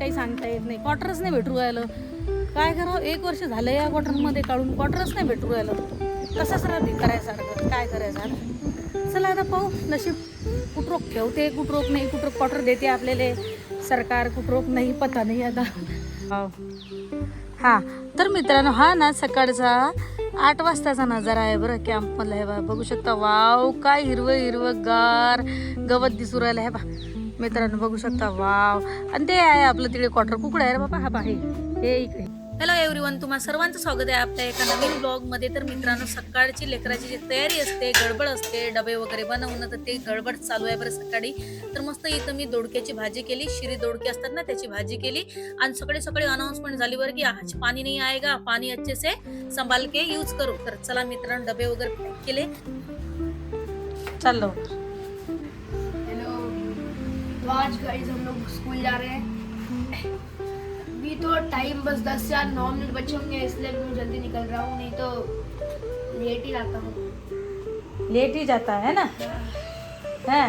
काही सांगता येत नाही. क्वार्टरच नाही भेटू राहिलं. काय करावं, 1 वर्ष झालं या क्वार्टरमध्ये काढून क्वार्टरच नाही भेटू राहिलं. तसंच राहते करायसारखं. काय करायचं आता. चला आता पाहू नशीब. कुठरोक ठेवते, कुठरोक नाही, कुठरोक क्वार्टर देते आपल्याला सरकार, कुठरोक नाही, पता नाही आता. हां तर मित्रांनो, हा ना सकाळचा 8 वाजताचा नजारा आहे बरं कॅम्पमधला. हे बा बघू शकता. वाव, काय हिरवं हिरवं गार गवत दिसू राहिलं आहे बा मित्रांनो, बघू शकता. वाव. आणि ते आहे आपलं तिकडे क्वार्टर कुकडं आहे रे बाबा. हा बा हे इकडे. हॅलो एव्हरीवन, तुम्हा सर्वांचं स्वागत आहे आपल्या एका नवीन ब्लॉगमध्ये. तर मित्रांनो, सकाळची लेकराची जी तयारी असते, गडबड असते, डबे वगैरे बनवणं, तर ते गडबड चालू आहे बरं सकाळी. तर मस्त इथं मी दोडक्याची भाजी केली, शिरी दोडके असतात ना त्याची भाजी केली. आणि सकाळी सकाळी अनाउन्समेंट झाली बरं की आज पाणी नाही आएगा, पाणी अच्छे से संभाल के यूज करो. तर चला मित्रांनो, डबे वगैरे पॅक केले, चाललो. हेलो, तो आज गाइस हम लोग स्कूल जा रहे हैं. अभी तो टाइम बस 10 या 9 मिनट बचे होंगे, इसलिए मैं जल्दी निकल रहा हूँ, नहीं तो लेट ही आता हूँ. लेट ही जाता है ना. हाँ,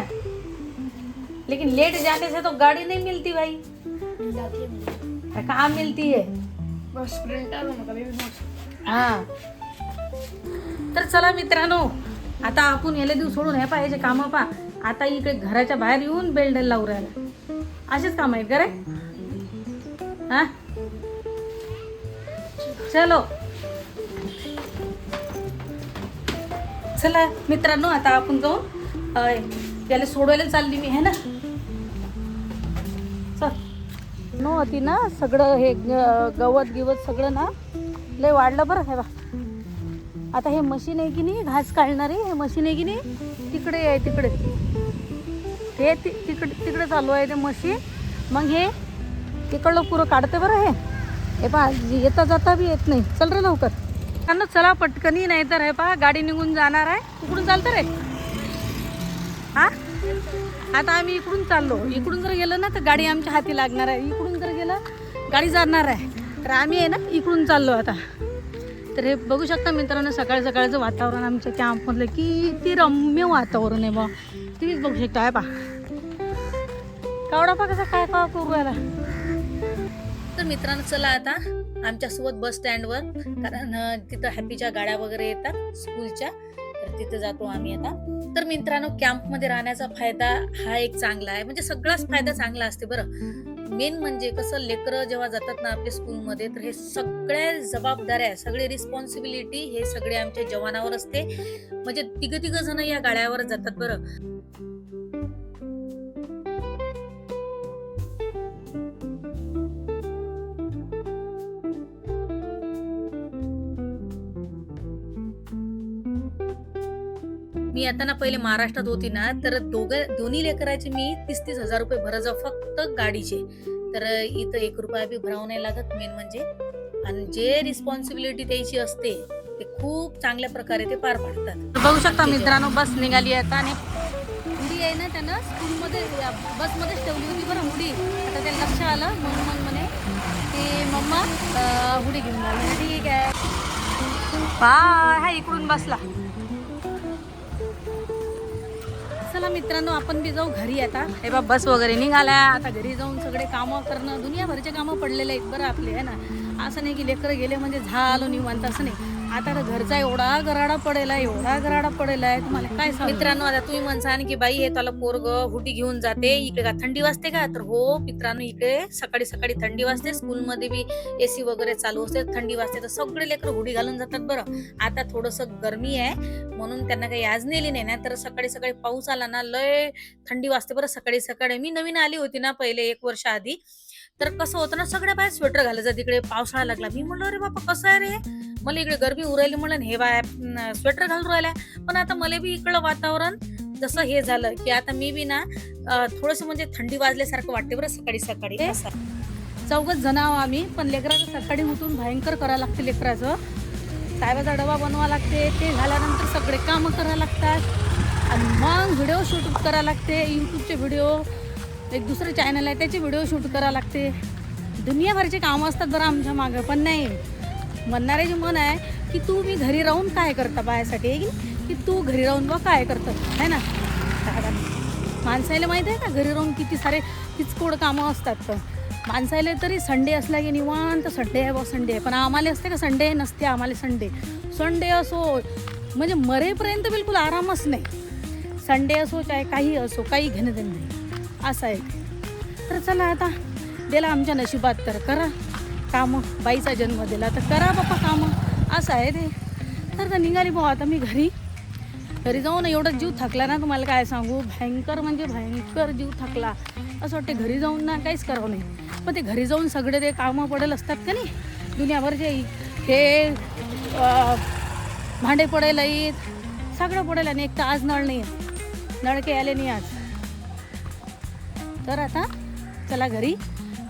लेकिन लेट जाने से तो गाड़ी नहीं मिलती भाई. मिल जाती है मुझे. कहाँ मिलती है. बस स्प्रिंटर हूँ, कभी भी पहुँच. हां तर चला मित्रांनो, आता आपण याला देऊ सोडून हे पाहिजे कामं पा. आता इकडे घराच्या बाहेर येऊन बेल्ट लावू राहिला. असेच काम आहेत का रे. हां चलो चला मित्रांनो, आता आपण जाऊन याला सोडवायला चालली मी, है ना. चल नो होती ना सगळं हे गवत गिवत सगळं ना लय वाढलं बरं. हे बा आता हे मशीन आहे की नाही घास काढणारी, हे मशीन आहे की नाही तिकडे आहे, तिकडे ते तिकडे चालू आहे ते मशीन. मग हे तिकडलं पुरं काढते बरं. हे पहा येता जाता बी येत नाही. चल रे लवकर. कारण चला पटकनी, नाही तर हे पहा गाडी निघून जाणार आहे. कुठून चालतं रे. हां आता आम्ही इकडून चाललो. इकडून जर गेलं ना तर गाडी आमच्या हाती लागणार आहे. इकडून जर गेलं गाडी जाणार आहे. तर आम्ही आहे ना इकडून चाललो आता. तर हे बघू शकता मित्रांनो, सकाळ सकाळचं वातावरण आमच्या कॅम्पमधलं किती रम्य वातावरण आहे बा. तुम्हीच बघू शकता. आहे पा कावडा पा कसा काय का करू राहिला. तर मित्रांनो चला आता आमच्यासोबत बस स्टँडवर, कारण तिथं हॅपीच्या गाड्या वगैरे येतात स्कूलच्या, तर तिथं जातो आम्ही आता. तर मित्रांनो, कॅम्पमध्ये राहण्याचा फायदा हा एक चांगला आहे, म्हणजे सगळाच फायदा चांगला असते बरं. मेन म्हणजे कसं, लेकरं जेव्हा जातात ना आपल्या स्कूलमध्ये, तर हे सगळ्या जबाबदाऱ्या, सगळे रिस्पॉन्सिबिलिटी हे सगळे आमच्या जवानावर असते. म्हणजे तिघ जण या गाड्यावर जातात बरं. मी आता ना पहिले महाराष्ट्रात होती ना, तर दोन्ही लेकराचे मी 30-30 हजार रुपये भरायचो फक्त गाडीचे. तर इथं 1 रुपया बी भरावं नाही लागत. मेन म्हणजे, आणि जे रिस्पॉन्सिबिलिटी द्यायची असते ते खूप चांगल्या प्रकारे ते पार पाडतात. बघू शकता मित्रांनो, बस निघाली आता. आणि हुडी आहे ना त्यानं स्कूलमध्ये बसमध्येच ठेवली होती बरं हुडी. आता त्याला लक्ष आलं म्हणून मग म्हणे की मम्मा हुडी घेऊन आली. ठीक आहे बाय. हा इकडून बसला. चला मित्रांनो, आपण बी जाऊ घरी आता. हे बा बस वगैरे निघाल्या. आता घरी जाऊन सगळे कामं करणं, दुनियाभरचे कामं पडलेले आहेत बरं आपले, आहे ना. असं नाही की लेकरं गेले म्हणजे झालं निवांत, असं नाही. आता घरचा एवढा गराडा पडेला आहे तुम्हाला काय सांगू. मित्रांनो, आता तुम्ही म्हणसान की बाई हे त्याला पोरग हुडी घेऊन जाते, इकडे का थंडी वाजते का. तर हो मित्रांनो, इकडे सकाळी सकाळी थंडी वाजते. स्कूलमध्ये बी AC वगैरे चालू असते, थंडी वाजते, तर सगळे लेकरं हुडी घालून जातात बरं. आता थोडंसं गरमी आहे म्हणून त्यांना काही आज नेली नाही, तर सकाळी सकाळी पाऊस आला ना लय थंडी वाजते बरं सकाळी सकाळी. मी नवीन आली होती ना पहिले 1 वर्ष आधी, तर कसं होतं ना, सगळ्या बाहेर स्वेटर घालायचं. तिकडे पावसाळा लागला. मी म्हणलं अरे बाबा कसं आहे रे, मला इकडे गरमी उरायली म्हणलं, हे बाय स्वेटर घालून राहिल्या. पण आता मला बी इकडं वातावरण जसं हे झालं की आता मी बी ना थोडंसं म्हणजे थंडी वाजल्यासारखं वाटते बरं सकाळी सकाळी. 4 जण आहो आम्ही, पण लेकराचं सकाळी उठून भयंकर करायला लागते. लेकराचं साहेबाचा डबा बनवा लागते, ते झाल्यानंतर सगळे कामं करायला लागतात. आणि मग व्हिडिओ शूट करायला लागते. यूट्यूबचे व्हिडिओ, एक दुसरं चॅनल आहे त्याचे व्हिडिओ शूट करायला लागते. दुनियाभरचे कामं असतात बरं आमच्या मागं. पण नाही, म्हणणाऱ्याची मन आहे की तू मी घरी राहून काय करता बायासाठी, आहे की तू घरी राहून बा काय करतं, आहे ना. माणसाला माहीत आहे का घरी राहून किती सारे किचकोड कामं असतात. तर माणसाले तरी संडे असला की निवांत संडे आहे बा संडे आहे, पण आम्हाला असते का संडे नसते आम्हाला संडे असो म्हणजे मरेपर्यंत बिलकुल आरामच नाही. संडे असो चाहे काही असो काही घेणं देणं नाही असं आहे ते. तर चला आता दिला आमच्या नशिबात तर करा कामं, बाईचा जन्म दिला तर करा बाप्पा कामं असं आहे ते. तर निघाली भाऊ आता मी घरी जाऊन एवढं जीव थकला ना तुम्हाला काय सांगू, भयंकर म्हणजे भयंकर जीव थकला. असं वाटते घरी जाऊन ना काहीच करावं नाही, पण ते घरी जाऊन सगळे ते कामं पडेल असतात का नाही दुनियाभरचे, हे भांडे पडेल आहेत सगळं पडेल. आणि एक तर आज नळ नाही आहे, नळके आले नाही आज. तर आता चला घरी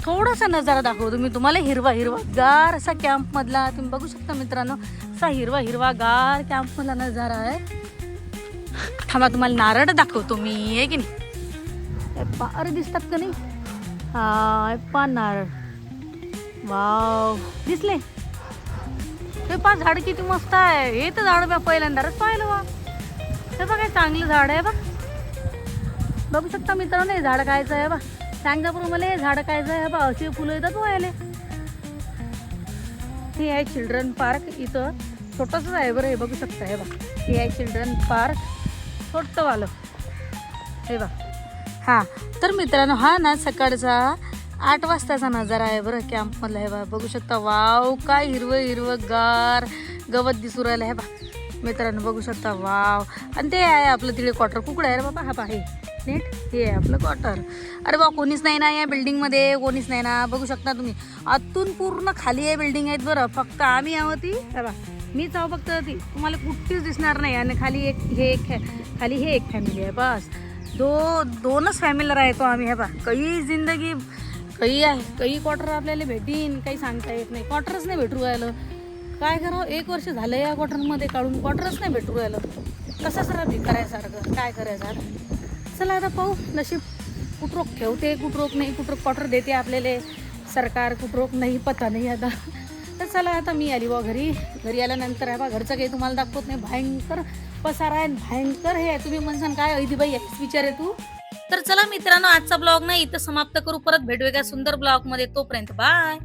थोडासा नजारा दाखवतो मी तुम्हाला, हिरवा हिरवा गार असा कॅम्पमधला. तुम्ही बघू शकता मित्रांनो असा हिरवा हिरवा गार कॅम्पमधला नजारा आहे. थांबा तुम्हाला नारळ दाखवतो मी, आहे की नाही, पार दिसतात का नाही, हा पा नारळ, वाव दिसले ते पा. झाड किती मस्त आहे, हे तर झाड मी पहिल्यांदाच पाहिलं वा. हे बघ काय चांगलं झाड आहे बघ, बघू शकता मित्रांनो हे झाड कायचं आहे बा. सांगा बरं मला हे झाड कायचं आहे बा, अशी फुलं येतात व्हायला. हे आहे चिल्ड्रन पार्क, इथं छोटंसंच आहे बरं, हे बघू शकता हे बा. हे आहे चिल्ड्रन पार्क छोटंवालं हे बा. हां तर मित्रांनो हा ना सकाळचा 8 वाजताचा नजारा आहे बरं कॅम्पमधला. हे बा बघू शकता, वाव काय हिरवं हिरवं गार गवत दिसू राहिलं आहे बा मित्रांनो, बघू शकता वाव. आणि ते आहे आपलं तिकडे क्वार्टर कुकडं आहे रे बाबा, हा पा हे नेट, हे आहे आपलं क्वार्टर. अरे बा कोणीच नाही ना या बिल्डिंगमध्ये, कोणीच नाही ना, बघू शकता तुम्ही. आतून पूर्ण खाली आहे बिल्डिंग आहेत बरं, फक्त आम्ही आहोत ती हे बा, मीच आहो फक्त ती, तुम्हाला कुठेच दिसणार नाही. आणि खाली खाली हे एक फॅमिली आहे बस, दोनच फॅमिली राहतो आम्ही हे बा. काही जिंदगी काही आहे, काही क्वार्टर आपल्याला भेटीन काही सांगता येत नाही, क्वार्टरच नाही भेटू राहिलं. काय करावं, 1 वर्ष झालं या क्वार्टरमध्ये काढून, क्वार्टरच नाही भेटू राहिलं. कसंच राहते करायसारखं, काय करायचं आता. चला आता पाहू नशीब, कुठरोक ठेवते कुठरोक नाही, कुठरोक क्वार्टर देते आपल्याला सरकार, कुठरोक नाही पता नाही आता. तर चला आता मी आली बा घरी आल्यानंतर आहे बा घरचं काही तुम्हाला दाखवत नाही, भयंकर पसारा आहे, भयंकर हे आहे. तुम्ही म्हणसान काय ऐदीबाई याच विचार आहे तू. तर चला मित्रांनो आजचा ब्लॉग नाही इथं समाप्त करू, परत भेटूया सुंदर ब्लॉग मध्ये, तोपर्यंत बाय.